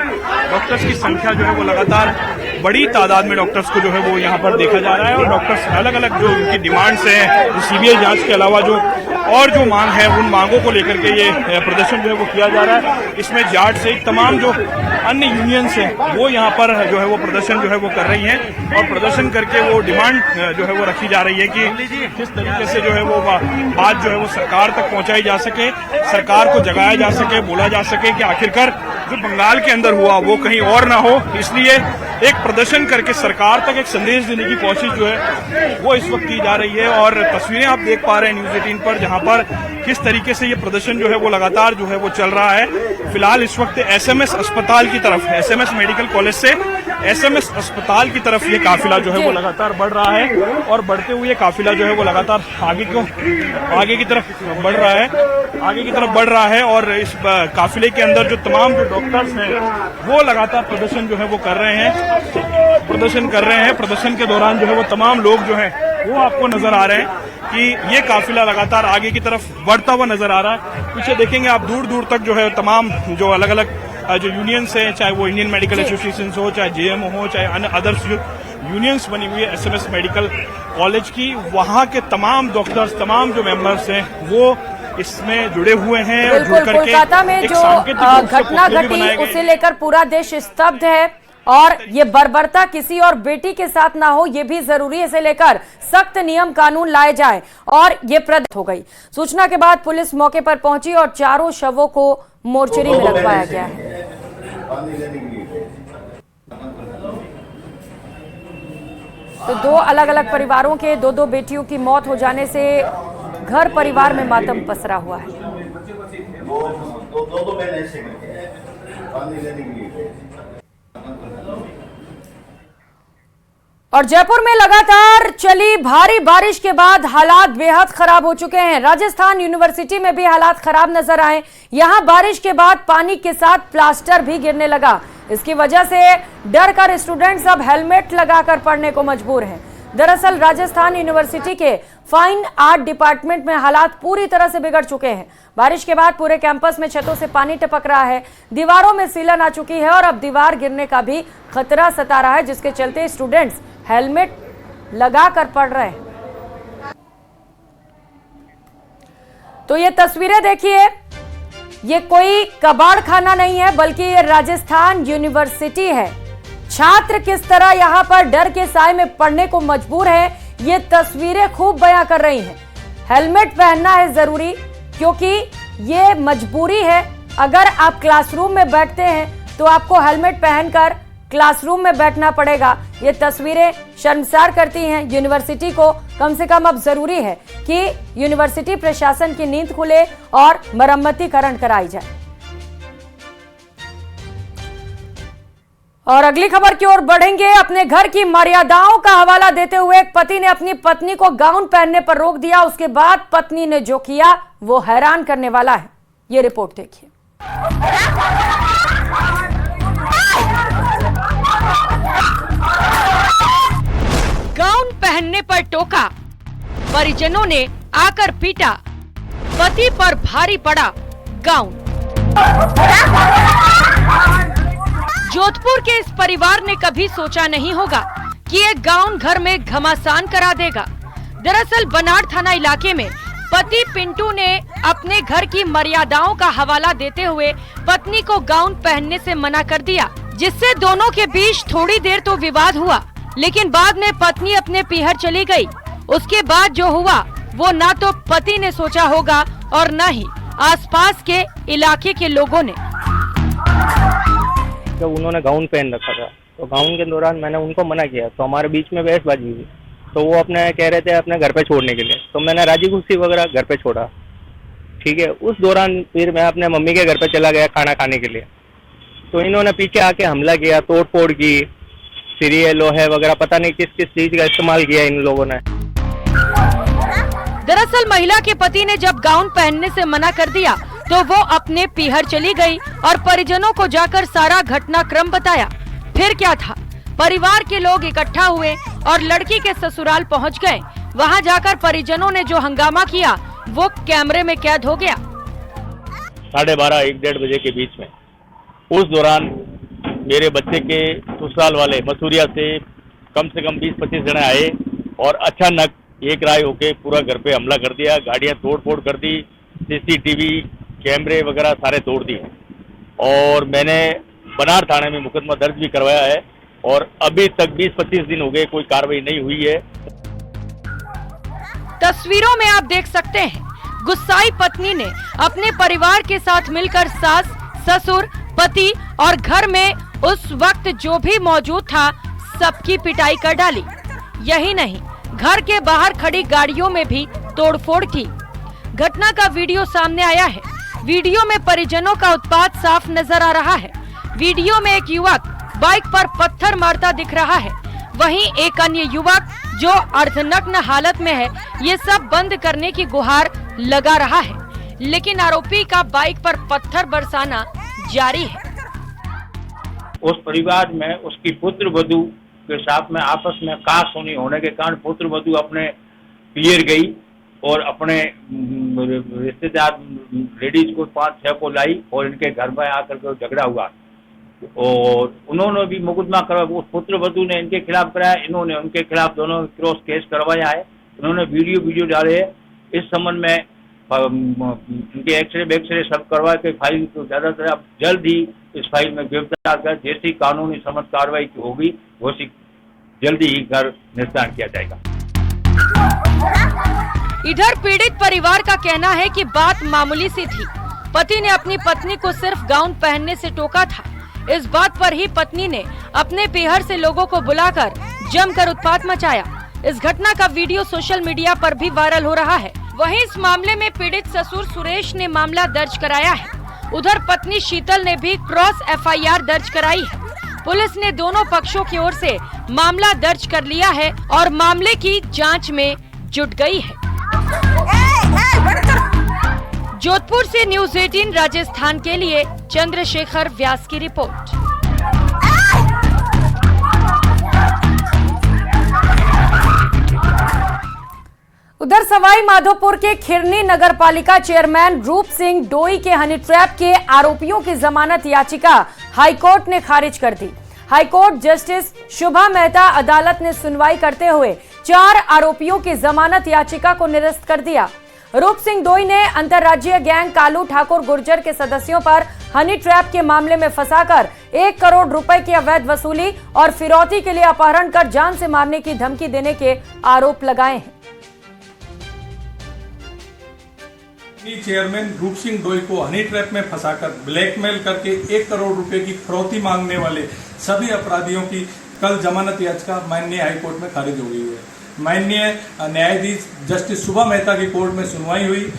डॉक्टर्स की संख्या जो है वो लगातार बड़ी तादाद में डॉक्टर्स को जो है वो यहाँ पर देखा जा रहा है और डॉक्टर्स अलग अलग जो उनकी डिमांड्स हैं, जो सीबीआई जांच के अलावा जो और जो मांग है उन मांगों को लेकर के ये प्रदर्शन जो है वो किया जा रहा है। इसमें जाट से तमाम जो अन्य यूनियंस हैं वो यहाँ पर जो है वो प्रदर्शन जो है वो कर रही हैं और प्रदर्शन करके वो डिमांड जो है वो रखी जा रही है कि किस तरीके से जो है वो बात जो है वो सरकार तक पहुंचाई जा सके, सरकार को जगाया जा सके, बोला जा सके कि आखिरकार जो बंगाल के अंदर हुआ वो कहीं और ना हो। इसलिए एक प्रदर्शन करके सरकार तक एक संदेश देने की कोशिश जो है वो इस वक्त की जा रही है और तस्वीरें आप देख पा रहे हैं न्यूज़ 18 पर, जहां पर किस तरीके से ये प्रदर्शन जो है वो लगातार जो है वो चल रहा है। फिलहाल इस वक्त एसएमएस अस्पताल की तरफ, एसएमएस मेडिकल कॉलेज से एसएमएस अस्पताल की तरफ ये काफिला जो है वो लगातार बढ़ रहा है और बढ़ते हुए काफिला जो है वो लगातार आगे की तरफ बढ़ रहा है और इस काफिले के अंदर जो तमाम जो डॉक्टर्स हैं वो लगातार प्रदर्शन जो है वो कर रहे हैं, प्रदर्शन के दौरान जो है वो तमाम लोग जो हैं वो आपको नजर आ रहे हैं कि ये काफिला लगातार आगे की तरफ बढ़ता हुआ नजर आ रहा है। पीछे देखेंगे आप दूर दूर तक जो है तमाम जो अलग अलग जो यूनियंस हैं, चाहे वो इंडियन मेडिकल एसोसिएशन हो, चाहे जेएमओ हो, चाहे अन्य अदर्स यूनियंस बनी हुई है एसएमएस मेडिकल कॉलेज की, वहाँ के तमाम डॉक्टर्स, तमाम जो मेंबर्स हैं वो इसमें जुड़े हुए हैं। बिल्कुल, कोलकाता में जो घटना घटी उसे लेकर पूरा देश स्तब्ध है और ये बर्बरता किसी और बेटी के साथ ना हो ये भी जरूरी है। इसे लेकर सख्त नियम कानून लाए जाएं और ये प्रदर्शन हो गई। सूचना के बाद पुलिस मौके पर पहुंची और चारों शवों को मोर्चरी में रखवाया गया है। तो दो अलग अलग परिवारों के दो बेटियों की मौत हो जाने से घर परिवार में मातम पसरा हुआ है। और जयपुर में लगातार चली भारी बारिश के बाद हालात बेहद खराब हो चुके हैं। राजस्थान यूनिवर्सिटी में भी हालात खराब नजर आए। यहां बारिश के बाद पानी के साथ प्लास्टर भी गिरने लगा। इसकी वजह से डर कर स्टूडेंट्स अब हेलमेट लगाकर पढ़ने को मजबूर हैं। दरअसल राजस्थान यूनिवर्सिटी के फाइन आर्ट डिपार्टमेंट में हालात पूरी तरह से बिगड़ चुके हैं। बारिश के बाद पूरे कैंपस में छतों से पानी टपक रहा है, दीवारों में सीलन आ चुकी है और अब दीवार गिरने का भी खतरा सता रहा है, जिसके चलते स्टूडेंट्स हेलमेट लगाकर पढ़ रहे हैं। तो ये तस्वीरें देखिए, ये कोई कबाड़ खाना नहीं है बल्कि ये राजस्थान यूनिवर्सिटी है। छात्र किस तरह यहां पर डर के साए में पढ़ने को मजबूर है, ये तस्वीरें खूब बयां कर रही हैं। हेलमेट पहनना है जरूरी क्योंकि ये मजबूरी है। अगर आप क्लासरूम में बैठते हैं तो आपको हेलमेट पहनकर क्लासरूम में बैठना पड़ेगा। ये तस्वीरें शर्मसार करती हैं। यूनिवर्सिटी को कम से कम अब जरूरी है कि यूनिवर्सिटी प्रशासन की नींद खुले और मरम्मतीकरण कराई जाए। और अगली खबर की ओर बढ़ेंगे। अपने घर की मर्यादाओं का हवाला देते हुए एक पति ने अपनी पत्नी को गाउन पहनने पर रोक दिया। उसके बाद पत्नी ने जो किया वो हैरान करने वाला है। ये रिपोर्ट देखिए। गाउन पहनने पर टोका, परिजनों ने आकर पीटा, पति पर भारी पड़ा गाउन। जोधपुर के इस परिवार ने कभी सोचा नहीं होगा कि ये गाउन घर में घमासान करा देगा। दरअसल बनाड़ थाना इलाके में पति पिंटू ने अपने घर की मर्यादाओं का हवाला देते हुए पत्नी को गाउन पहनने से मना कर दिया, जिससे दोनों के बीच थोड़ी देर तो विवाद हुआ, लेकिन बाद में पत्नी अपने पीहर चली गई। उसके बाद जो हुआ वो ना तो पति ने सोचा होगा और न ही आसपास के इलाके के लोगों ने। जब उन्होंने गाउन पहन रखा था तो गाउन के दौरान मैंने उनको मना किया, तो हमारे बीच में बहसबाजी हुई। तो वो अपने कह रहे थे अपने घर पे छोड़ने के लिए, तो मैंने राजी खुशी वगैरह घर पे छोड़ा। ठीक है, उस दौरान फिर मैं अपने मम्मी के घर पे चला गया खाना खाने के लिए, तो इन्होंने पीछे आके हमला किया, तोड़ फोड़ की, सीरियल लोहे वगैरह पता नहीं किस किस चीज का इस्तेमाल किया इन लोगों ने। दरअसल महिला के पति ने जब गाउन पहनने से मना कर दिया तो वो अपने पीहर चली गई और परिजनों को जाकर सारा घटनाक्रम बताया। फिर क्या था, परिवार के लोग इकट्ठा हुए और लड़की के ससुराल पहुंच गए। वहां जाकर परिजनों ने जो हंगामा किया वो कैमरे में कैद हो गया। 12:30-1-1:30 बजे के बीच में उस दौरान मेरे बच्चे के ससुराल वाले मसूरिया से कम 20-25 जने आए और अचानक एक राय होके पूरा घर पे हमला कर दिया, गाड़ियां तोड़ फोड़ कर दी, सीसीटीवी कैमरे वगैरह सारे तोड़ दिए और मैंने बनाड़ थाने में मुकदमा दर्ज भी करवाया है और अभी तक 20-25 दिन हो गए, कोई कार्रवाई नहीं हुई है। तस्वीरों में आप देख सकते हैं, गुस्साई पत्नी ने अपने परिवार के साथ मिलकर सास, ससुर, पति और घर में उस वक्त जो भी मौजूद था सबकी पिटाई कर डाली। यही नहीं, घर के बाहर खड़ी गाड़ियों में भी तोड़फोड़ की। घटना का वीडियो सामने आया है। वीडियो में परिजनों का उत्पात साफ नजर आ रहा है। वीडियो में एक युवक बाइक पर पत्थर मारता दिख रहा है, वहीं एक अन्य युवक जो अर्धनग्न हालत में है ये सब बंद करने की गुहार लगा रहा है, लेकिन आरोपी का बाइक पर पत्थर बरसाना जारी है। उस परिवार में उसकी पुत्र वधू के साथ में आपस में कहासुनी होने के कारण पुत्र वधू अपने पियर गई और अपने रिश्तेदार लेडीज को 5-6 को लाई और इनके घर में आकर के झगड़ा हुआ और उन्होंने भी मुकदमा करवाया। उस पुत्र वधू ने इनके खिलाफ कराया, इन्होंने उनके खिलाफ दोनों क्रॉस केस करवाया है। इन्होंने वीडियो डाले है। इस संबंध में इनके एक्सरे सब करवा के फाइल तो ज्यादातर अब जल्द ही इस फाइल में गिरफ्तार कर जैसी कानूनी समझ कार्रवाई होगी वैसी जल्दी ही कर निस्तारण किया जाएगा। इधर पीड़ित परिवार का कहना है कि बात मामूली सी थी। पति ने अपनी पत्नी को सिर्फ गाउन पहनने से टोका था। इस बात पर ही पत्नी ने अपने पीहर से लोगों को बुलाकर जमकर उत्पात मचाया। इस घटना का वीडियो सोशल मीडिया पर भी वायरल हो रहा है। वहीं इस मामले में पीड़ित ससुर सुरेश ने मामला दर्ज कराया है। उधर पत्नी शीतल ने भी क्रॉस FIR दर्ज कराई है। पुलिस ने दोनों पक्षों की ओर से मामला दर्ज कर लिया है और मामले की जांच में जुट गई है। जोधपुर से न्यूज़ 18 राजस्थान के लिए चंद्रशेखर व्यास की रिपोर्ट। उधर सवाई माधोपुर के खिरनी नगर पालिका चेयरमैन रूप सिंह डोई के हनी ट्रैप के आरोपियों की जमानत याचिका हाईकोर्ट ने खारिज कर दी। हाईकोर्ट जस्टिस शुभा मेहता अदालत ने सुनवाई करते हुए 4 आरोपियों की जमानत याचिका को निरस्त कर दिया। रूप सिंह डोई ने अंतर्राज्यीय गैंग कालू ठाकुर गुर्जर के सदस्यों पर हनी ट्रैप के मामले में फंसाकर 1 करोड़ रुपए की अवैध वसूली और फिरौती के लिए अपहरण कर जान से मारने की धमकी देने के आरोप लगाए हैं। चेयरमैन रूप सिंह डोई को हनी ट्रैप में फंसाकर ब्लैकमेल करके 1 करोड़ रुपए की फिरौती मांगने वाले सभी अपराधियों की कल जमानत याचिका माननीय हाईकोर्ट में खारिज हो गई है। माननीय न्यायाधीश जस्टिस शुभा मेहता की कोर्ट में सुनवाई हुई।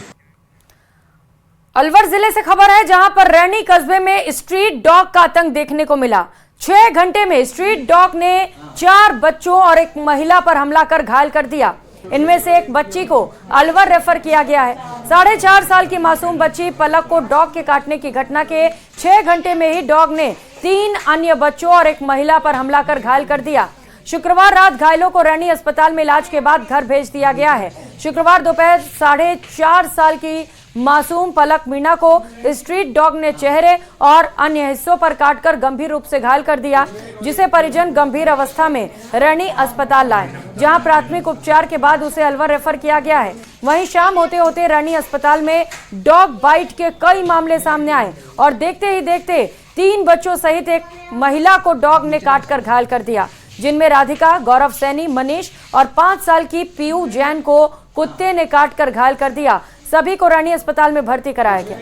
अलवर जिले से खबर है, जहां पर रैनी कस्बे में स्ट्रीट डॉग का आतंक देखने को मिला। 6 घंटे में स्ट्रीट डॉग ने 4 बच्चों और एक महिला पर हमला कर घायल कर दिया। इनमें से एक बच्ची को अलवर रेफर किया गया है। 4.5 साल की मासूम बच्ची पलक को डॉग के काटने की घटना के 6 घंटे में ही डॉग ने 3 अन्य बच्चों और एक महिला पर हमला कर घायल कर दिया। शुक्रवार रात घायलों को रैनी अस्पताल में इलाज के बाद घर भेज दिया गया है। शुक्रवार दोपहर 4.5 साल की मासूम पलक मीना को स्ट्रीट डॉग ने चेहरे और अन्य हिस्सों पर काटकर गंभीर रूप से घायल कर दिया, जिसे परिजन गंभीर अवस्था में रैनी अस्पताल लाए, जहां प्राथमिक उपचार के बाद उसे अलवर रेफर किया गया है। वहीं शाम होते होते रैनी अस्पताल में डॉग बाइट के कई मामले सामने आए और देखते ही देखते 3 बच्चों सहित एक महिला को डॉग ने काटकर घायल कर दिया, जिनमें राधिका, गौरव सैनी, मनीष और 5 साल की पीयू जैन को कुत्ते ने काटकर घायल कर दिया। सभी को रैनी अस्पताल में भर्ती कराया गया।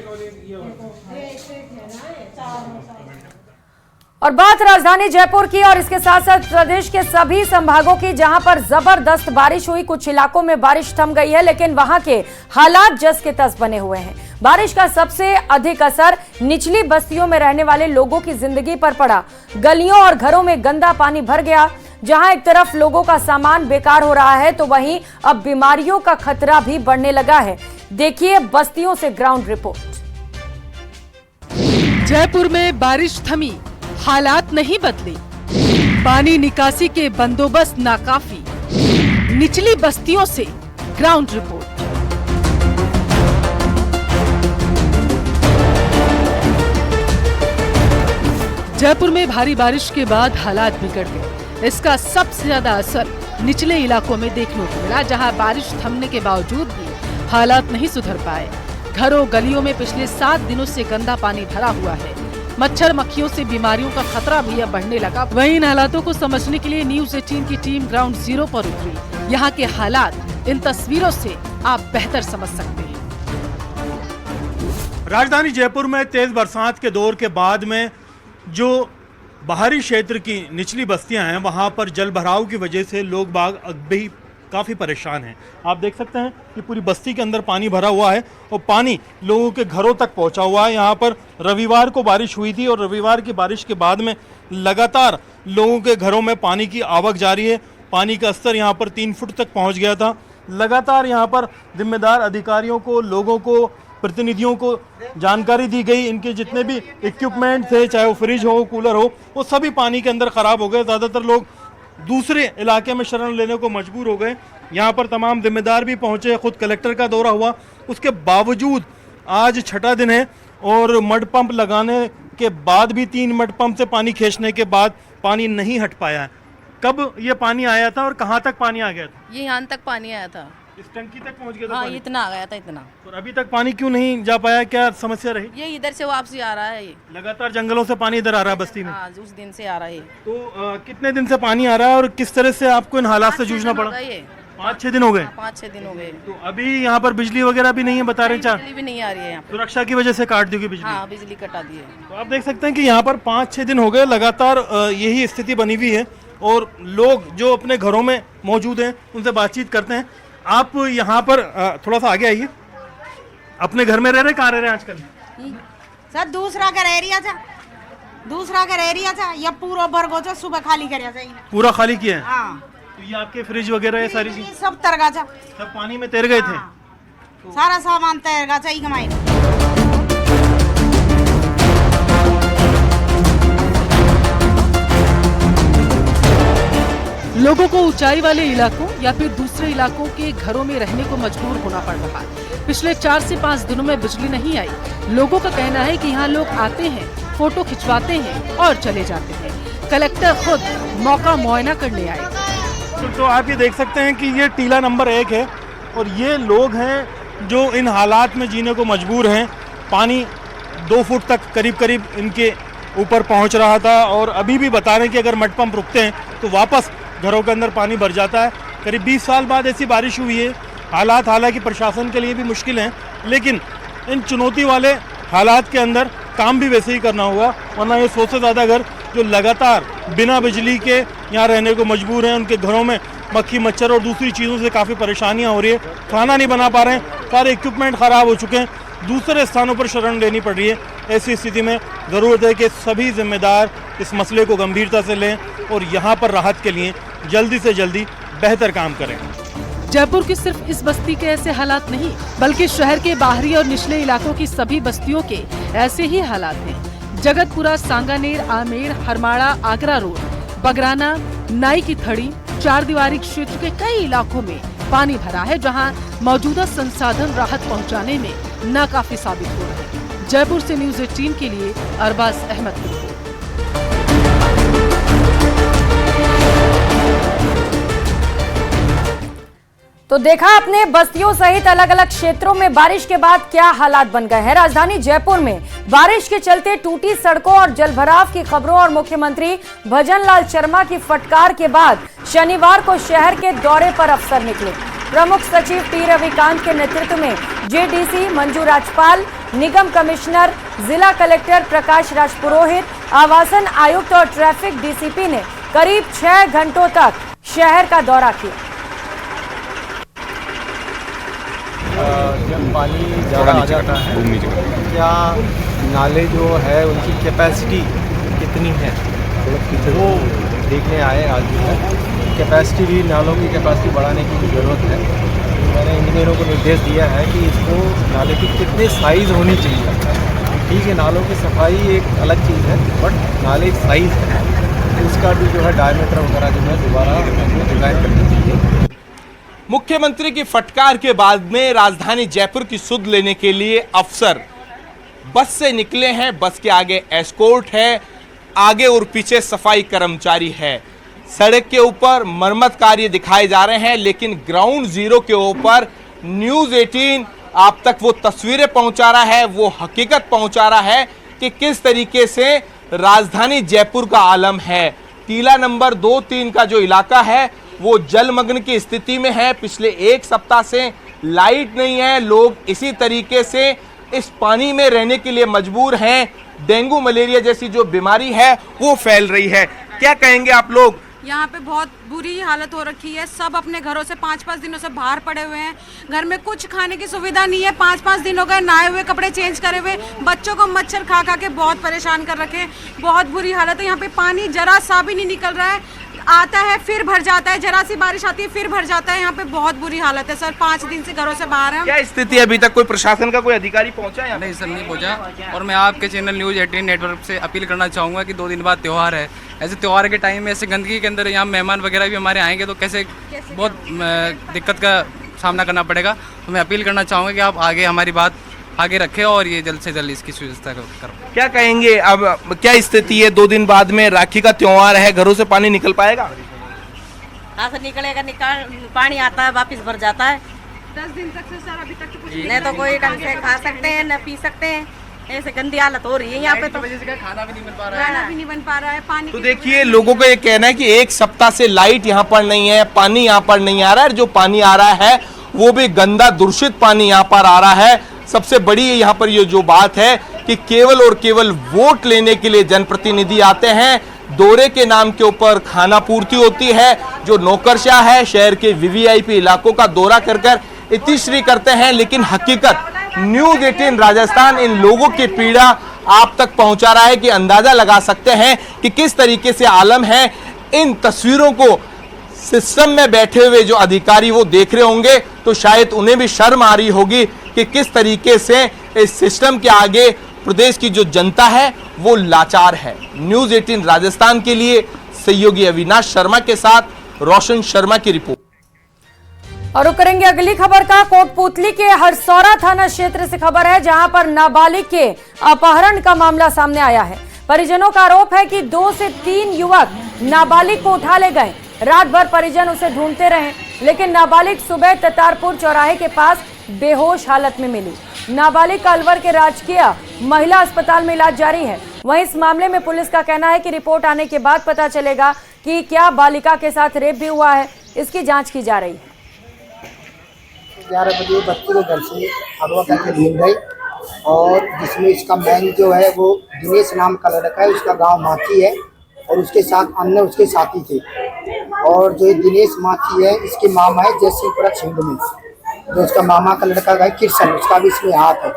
और बात राजधानी जयपुर की और इसके साथ साथ प्रदेश के सभी संभागों की, जहां पर जबरदस्त बारिश हुई। कुछ इलाकों में बारिश थम गई है, लेकिन वहां के हालात जस के तस बने हुए हैं। बारिश का सबसे अधिक असर निचली बस्तियों में रहने वाले लोगों की जिंदगी पर पड़ा। गलियों और घरों में गंदा पानी भर गया। जहां एक तरफ लोगों का सामान बेकार हो रहा है, तो वहीं अब बीमारियों का खतरा भी बढ़ने लगा है। देखिए बस्तियों से ग्राउंड रिपोर्ट। जयपुर में बारिश थमी, हालात नहीं बदले। पानी निकासी के बंदोबस्त नाकाफी। निचली बस्तियों से ग्राउंड रिपोर्ट। जयपुर में भारी बारिश के बाद हालात बिगड़ गए। इसका सबसे ज्यादा असर निचले इलाकों में देखने को मिला, जहां बारिश थमने के बावजूद भी हालात नहीं सुधर पाए। घरों गलियों में पिछले 7 दिनों से गंदा पानी भरा हुआ है। मच्छर मक्खियों से बीमारियों का खतरा भी अब बढ़ने लगा। वहीं इन हालातों को समझने के लिए न्यूज़ 18 की टीम ग्राउंड जीरो पर उतरी। यहाँ के हालात इन तस्वीरों से आप बेहतर समझ सकते हैं। राजधानी जयपुर में तेज बरसात के दौर के बाद में जो बाहरी क्षेत्र की निचली बस्तियां हैं, वहां पर जल भराव की वजह से लोग बाग अब भी काफ़ी परेशान हैं। आप देख सकते हैं कि पूरी बस्ती के अंदर पानी भरा हुआ है और पानी लोगों के घरों तक पहुंचा हुआ है। यहाँ पर रविवार को बारिश हुई थी और रविवार की बारिश के बाद में लगातार लोगों के घरों में पानी की आवक जारी है। पानी का स्तर यहाँ पर 3 फुट तक पहुँच गया था। लगातार यहाँ पर जिम्मेदार अधिकारियों को, लोगों को, प्रतिनिधियों को जानकारी दी गई। इनके जितने भी इक्विपमेंट थे, चाहे वो फ्रिज हो, कूलर हो, वो सभी पानी के अंदर ख़राब हो गए। ज़्यादातर लोग दूसरे इलाके में शरण लेने को मजबूर हो गए। यहाँ पर तमाम जिम्मेदार भी पहुँचे, खुद कलेक्टर का दौरा हुआ। उसके बावजूद आज 6ठा दिन है और मड पंप लगाने के बाद भी 3 मड पंप से पानी खींचने के बाद पानी नहीं हट पाया है। कब ये पानी आया था और कहाँ तक पानी आ गया था? ये यहाँ तक पानी आया था, इस टंकी तक पहुँच गया था। हाँ, इतना आ गया था, इतना। और अभी तक पानी क्यों नहीं जा पाया? क्या समस्या रही? ये इधर से वापसी आ रहा है। ये लगातार जंगलों से पानी इधर आ रहा है बस्ती में। हाँ, उस दिन से आ रहा है। तो कितने दिन से पानी आ रहा है और किस तरह से आपको इन हालात से जूझना पड़ा? 5-6 दिन हो गए। 5-6 दिन हो गए। तो अभी यहाँ पर बिजली वगैरह भी नहीं है, बता रहे हैं। बिजली भी नहीं आ रही है। सुरक्षा की वजह से काट दी गई बिजली। हाँ, बिजली कटा दी है। तो आप देख सकते हैं कि यहाँ पर 5-6 दिन हो गए लगातार यही स्थिति बनी हुई है और लोग जो अपने घरों में मौजूद हैं उनसे बातचीत करते हैं। आप यहाँ पर थोड़ा सा आगे आइए। अपने घर में रह रहे, कहाँ रह रहे हैं आजकल? सर दूसरा घर एरिया था, दूसरा घर एरिया था या पूरा बर्गो था, सुबह खाली करया था पूरा खाली किया है? हाँ। तो ये आपके फ्रिज वगैरह ये सारी चीज सब तरगा था, सब पानी में तैर गए थे? सारा सामान तैरगा चाहिए कमाई। लोगों को ऊंचाई वाले इलाकों या फिर दूसरे इलाकों के घरों में रहने को मजबूर होना पड़ रहा है। पिछले 4 से 5 दिनों में बिजली नहीं आई। लोगों का कहना है कि यहाँ लोग आते हैं, फोटो खिंचवाते हैं और चले जाते हैं। कलेक्टर खुद मौका मुआयना करने आए। तो आप ये देख सकते हैं कि ये टीला नंबर 1 है और ये लोग हैं जो इन हालात में जीने को मजबूर हैं। पानी 2 फुट तक करीब इनके ऊपर पहुंच रहा था और अभी भी बता रहे हैं कि अगर मड पंप रुकते हैं तो वापस घरों के अंदर पानी भर जाता है। करीब 20 साल बाद ऐसी बारिश हुई है। हालात हालांकि प्रशासन के लिए भी मुश्किल हैं, लेकिन इन चुनौती वाले हालात के अंदर काम भी वैसे ही करना होगा, वरना ये 100 से ज़्यादा घर जो लगातार बिना बिजली के यहाँ रहने को मजबूर हैं। उनके घरों में मक्खी मच्छर और दूसरी चीज़ों से काफ़ी परेशानियाँ हो रही है। खाना नहीं बना पा रहे हैं, सारे इक्विपमेंट ख़राब हो चुके हैं, दूसरे स्थानों पर शरण लेनी पड़ रही है। ऐसी स्थिति में ज़रूरत है कि सभी जिम्मेदार इस मसले को गंभीरता से लें और यहाँ पर राहत के लिए जल्दी से जल्दी बेहतर काम करें। जयपुर की सिर्फ इस बस्ती के ऐसे हालात नहीं, बल्कि शहर के बाहरी और निचले इलाकों की सभी बस्तियों के ऐसे ही हालात हैं। जगतपुरा, सांगानेर, आमेर, हरमाड़ा, आगरा रोड, बगराना, नाई की थड़ी, 4 दीवारी क्षेत्र के कई इलाकों में पानी भरा है, जहां मौजूदा संसाधन राहत पहुंचाने में नाकाफी साबित हो रहे हैं। जयपुर से न्यूज़ 18 के लिए अरबाज अहमद की रिपोर्ट। तो देखा आपने बस्तियों सहित अलग अलग क्षेत्रों में बारिश के बाद क्या हालात बन गए हैं। राजधानी जयपुर में बारिश के चलते टूटी सड़कों और जलभराव की खबरों और मुख्यमंत्री भजनलाल शर्मा की फटकार के बाद शनिवार को शहर के दौरे पर अफसर निकले। प्रमुख सचिव टी रविकांत के नेतृत्व में जेडीसी मंजू राजपाल, निगम कमिश्नर, जिला कलेक्टर प्रकाश राजपुरोहित, आवासन आयुक्त और ट्रैफिक डीसीपी ने करीब 6 घंटों तक शहर का दौरा किया। जब पानी ज़्यादा आ जाता है, क्या नाले जो है उनकी कैपेसिटी कितनी है वो देखने आए आज जो है। कैपेसिटी भी, नालों की कैपेसिटी बढ़ाने की ज़रूरत है। मैंने इंजीनियरों को निर्देश दिया है कि इसको नाले की कितने साइज़ होनी चाहिए। ठीक है, नालों की सफाई एक अलग चीज़ है, बट नाले एक साइज़ है, उसका भी जो है डायमीटर वगैरह जो है दोबारा डिज़ाइन करनी चाहिए। मुख्यमंत्री की फटकार के बाद में राजधानी जयपुर की सुध लेने के लिए अफसर बस से निकले हैं। बस के आगे एस्कॉर्ट है, आगे और पीछे सफाई कर्मचारी है। सड़क के ऊपर मरम्मत कार्य दिखाए जा रहे हैं, लेकिन ग्राउंड जीरो के ऊपर न्यूज़ 18 आप तक वो तस्वीरें पहुंचा रहा है, वो हकीकत पहुंचा रहा है कि किस तरीके से राजधानी जयपुर का आलम है। टीला नंबर 2-3 का जो इलाका है वो जलमग्न की स्थिति में है। पिछले 1 सप्ताह से लाइट नहीं है, लोग इसी तरीके से इस पानी में रहने के लिए मजबूर हैं। डेंगू मलेरिया जैसी जो बीमारी है वो फैल रही है। क्या कहेंगे आप लोग? यहाँ पे बहुत बुरी हालत हो रखी है। सब अपने घरों से 5-5 दिनों से बाहर पड़े हुए हैं। घर में कुछ खाने की सुविधा नहीं है। 5-5 दिन हो गए नहाए हुए, कपड़े चेंज करे हुए। बच्चों को मच्छर खा खा के बहुत परेशान कर रखे हैं। बहुत बुरी हालत है। यहाँ पे पानी जरा सा भी नहीं निकल रहा है, आता है फिर भर जाता है, जरा सी बारिश आती है फिर भर जाता है। यहाँ पे बहुत बुरी हालत है सर। 5 दिन से घरों से बाहर हैं। क्या स्थिति है? अभी तक कोई प्रशासन का कोई अधिकारी पहुंचा है? नहीं सर, नहीं पहुंचा। और मैं आपके चैनल न्यूज़ 18 नेटवर्क से अपील करना चाहूँगा कि 2 दिन बाद त्यौहार है। ऐसे त्यौहार के टाइम में ऐसे गंदगी के अंदर यहाँ मेहमान वगैरह भी हमारे आएंगे तो कैसे बहुत दिक्कत का सामना करना पड़ेगा। तो मैं अपील करना चाहूँगा कि आप आगे हमारी बात आगे रखें और ये जल्द से जल्द इसकी व्यवस्था करो। क्या कहेंगे? अब क्या स्थिति है? 2 दिन बाद में राखी का त्यौहार है, घरों से पानी निकल पाएगा? हाँ सर, निकलेगा। पानी आता है वापस भर जाता है। 10 दिन तक से सर अभी तक तो कुछ नहीं, तो कोई ढंग से खा सकते हैं न पी सकते हैं। ऐसे गंदी हालत हो रही है यहाँ पे, तो खाना भी नहीं बन पा रहा है, पानी। तो देखिए, लोगों का ये कहना है कि 1 सप्ताह से लाइट यहाँ पर नहीं है, पानी यहाँ पर नहीं आ रहा है। जो पानी आ रहा है वो भी गंदा दूषित पानी यहाँ पर आ रहा है। सबसे बड़ी यहाँ पर ये जो बात है कि केवल और केवल वोट लेने के लिए जनप्रतिनिधि आते हैं। दौरे के नाम के ऊपर खाना पूर्ति होती है। जो नौकरशाह है शहर के वीवीआईपी इलाकों का दौरा कर कर इतिश्री करते हैं, लेकिन हकीकत न्यूज़ 18 राजस्थान इन लोगों की पीड़ा आप तक पहुंचा रहा है कि अंदाजा लगा सकते हैं कि किस तरीके से आलम है। इन तस्वीरों को सिस्टम में बैठे हुए जो अधिकारी वो देख रहे होंगे तो शायद उन्हें भी शर्म आ रही होगी कि किस तरीके से इस सिस्टम के आगे प्रदेश की जो जनता है वो लाचार है। न्यूज़ 18 राजस्थान के लिए सहयोगी अविनाश शर्मा के साथ रोशन शर्मा की रिपोर्ट। और रुक करेंगे अगली खबर का। कोटपूतली के हरसौरा थाना क्षेत्र से खबर है, जहां पर नाबालिग के अपहरण का मामला सामने आया है। परिजनों का आरोप है कि 2 से 3 युवक नाबालिग को उठा ले गए। रात भर परिजन उसे ढूंढते रहे, लेकिन नाबालिग सुबह ततारपुर चौराहे के पास बेहोश हालत में मिली। नाबालिग का अलवर के राजकीय महिला अस्पताल में इलाज जारी है। वहीं इस मामले में पुलिस का कहना है कि रिपोर्ट आने के बाद पता चलेगा कि क्या बालिका के साथ रेप भी हुआ है। इसकी जांच की जा रही है। 11 बजे बच्चे को घर से अगवा करके ढूंढ गए और जिसमें इसका मैन जो है वो दिनेश नाम का लड़का है, उसका गांव माची है और उसके साथ अन्य उसके साथी थे। और जो दिनेश माची है इसकी मामा है जयसिंहपुरा छिंड में, जो उसका मामा का लड़का है कृष्ण, उसका भी इसमें हाथ है।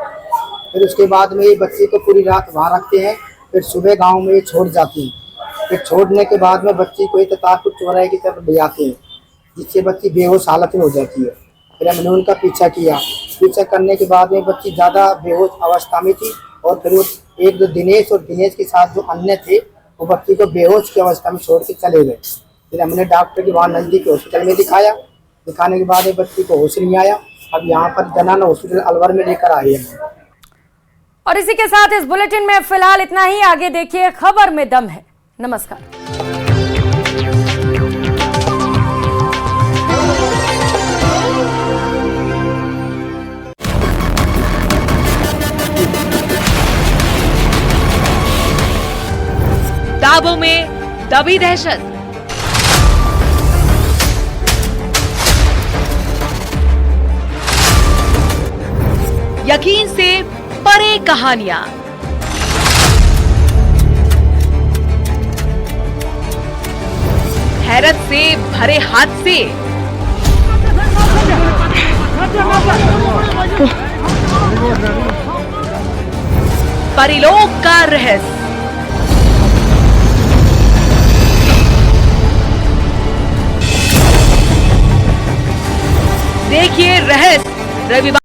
फिर उसके बाद में ये बच्चे को पूरी रात वहाँ रखते हैं, फिर सुबह गाँव में ये छोड़ जाते हैं। फिर छोड़ने के बाद में बच्ची को ततारपुर चौराहे की तरफ ले जाते हैं, जिससे बच्ची बेहोश हालत में हो जाती है। फिर हमने उनका पीछा किया। पीछा करने के बाद में बच्ची ज़्यादा बेहोश अवस्था में थी और फिर वो एक दो दिनेश और दिनेश के साथ जो अन्य थे वो बच्ची को बेहोश की अवस्था में छोड़ के चले गए। फिर हमने डॉक्टर के वहाँ नज़दीक हॉस्पिटल में दिखाया। दिखाने के बाद बच्ची को होश नहीं आया। अब यहाँ पर जनाना हॉस्पिटल अलवर में लेकर आए हैं। और इसी के साथ इस बुलेटिन में फिलहाल इतना ही। आगे देखिए खबर में दम है। नमस्कार। दाबों में दबी दहशत, यकीन से परे कहानियां, हैरत से भरे हादसे, परिलोक का रहस्य, देखिए रहस्य रविवार